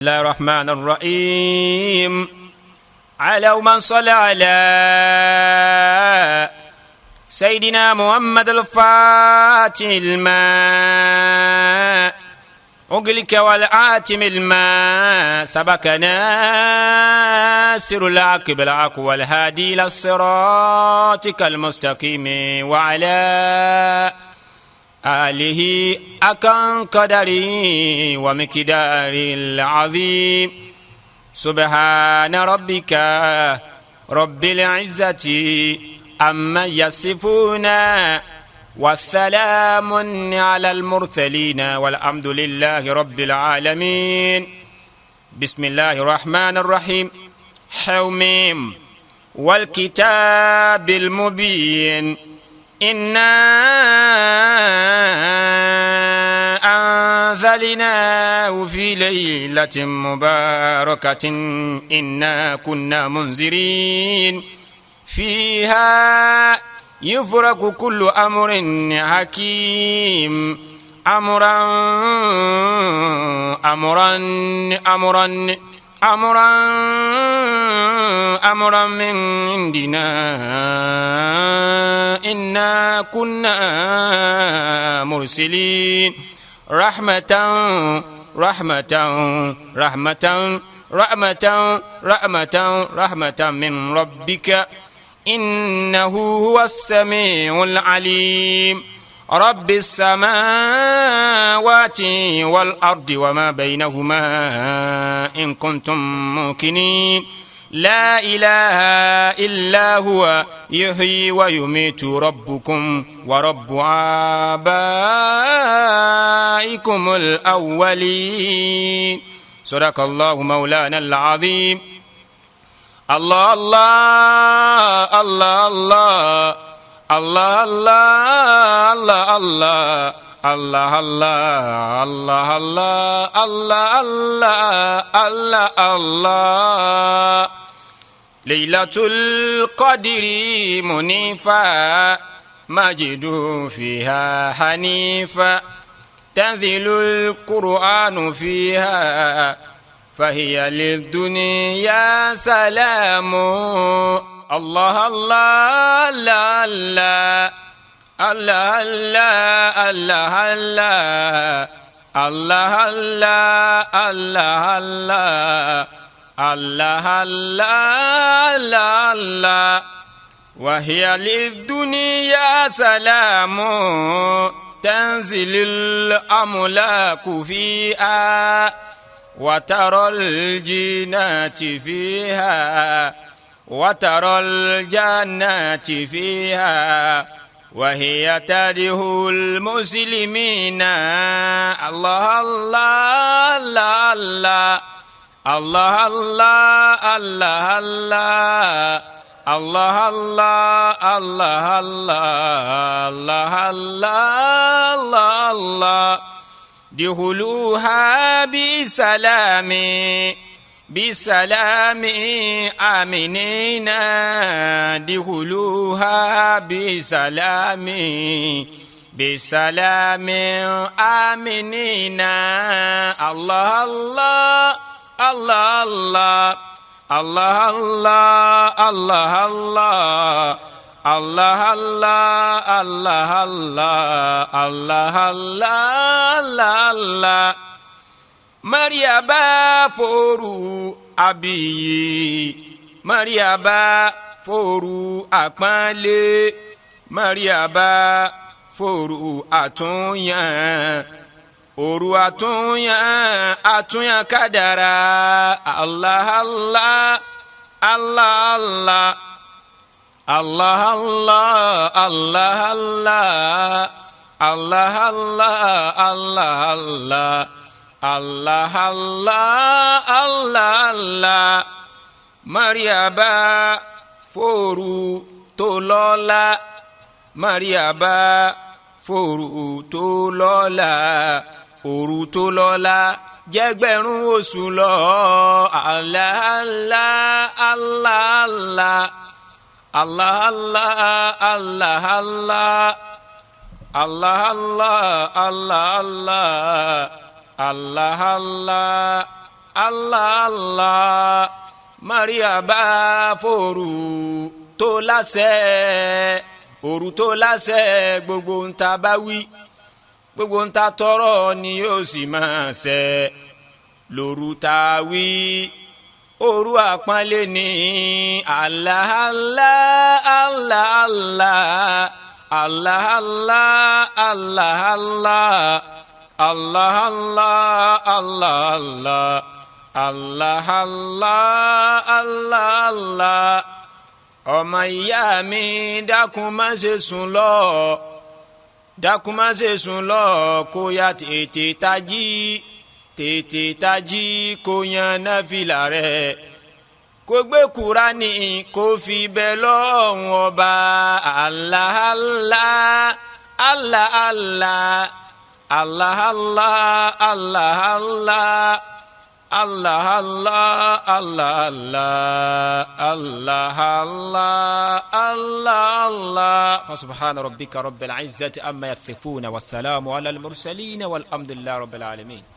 الله الرحمن الرحيم. اللهم صل على سيدنا محمد الفاتح الماء أغلق والآتم الماء سبق ناصر الحق بالحق والهادي إلى صراطك المستقيم وعلى آله أكن قدري ومقداري العظيم. سبحان ربك رب العزة عما يصفون والسلام على المرسلين والحمد لله رب العالمين. بسم الله الرحمن الرحيم. حميم والكتاب المبين إنا أنزلناه في ليلة مباركة إنا كنا منذرين فيها يفرق كل أمر حكيم أمرا من عندنا إنا كنا مرسلين رحمة من ربك إنه هو السميع العليم. رب السماوات والأرض وما بينهما إن كنتم موقنين لا إله إلا هو يحيي ويميت ربكم ورب آبائكم الأولين. صدق الله مولانا العظيم. الله الله الله الله الله الله الله الله الله الله الله الله. ليلة القدر منيفة مجد فيها حنيفة تنزل القرآن فيها فهي للدنيا سلام. الله الله الله الله الله الله الله الله الله الله الله الله. وهي للدنيا سلام تنزل الأملاك فيها وترى الجنات فيها وترى الجنات فيها وهي تدعو المسلمين. الله الله الله الله الله الله الله الله الله الله الله الله الله. دخلوها بسلام بسلام آمنين دخلوها بسلام بسلام آمنين. الله الله الله الله الله الله الله الله الله الله الله الله. Mariaba foru abiyi Mariaba foru àpọ́nlé Mariaba foru àtúnyàn òru àtúnyàn kádàrá. Allah Allah Allah Allah Allah Allah Allah Allah Allah Allah Allah Allah Allah Allah. Mariaba foru tó lọ́lá Mariaba foru tó lọ́lá òru tó lọ́lá jẹ́gbẹ̀rún oṣù lọ. Allah Allah Allah Allah Allah Allah Allah Allah Allah Allah Allah Allah Allah Allah mariaba fòru tó láṣẹ òru tó láṣẹ gbogbo ń ta bá wí gbogbo ń ta tọrọ ni yóò sì máa ṣẹ lóru tá wí òru àpọ́nlé ni Allah Allah Allah Allah Allah Allah Allah Allah Allah Allah Allah Allah Allah Allah ọmọ ìyá mi dákun má ṣe sùn lọ dákun má ṣe sùn lọ kó yá tètè tají kó yan náfìlà rẹ̀ kó gbé Kùránì kó fi bẹ̀ lọ́hùn ọba Allah Allah Allah Allah Allah Allah Allah Allah Allah Allah Allah Allah Allah Allah فسبحان ربك رب العزة أما يصفون والسلام على المرسلين والحمد لله رب العالمين.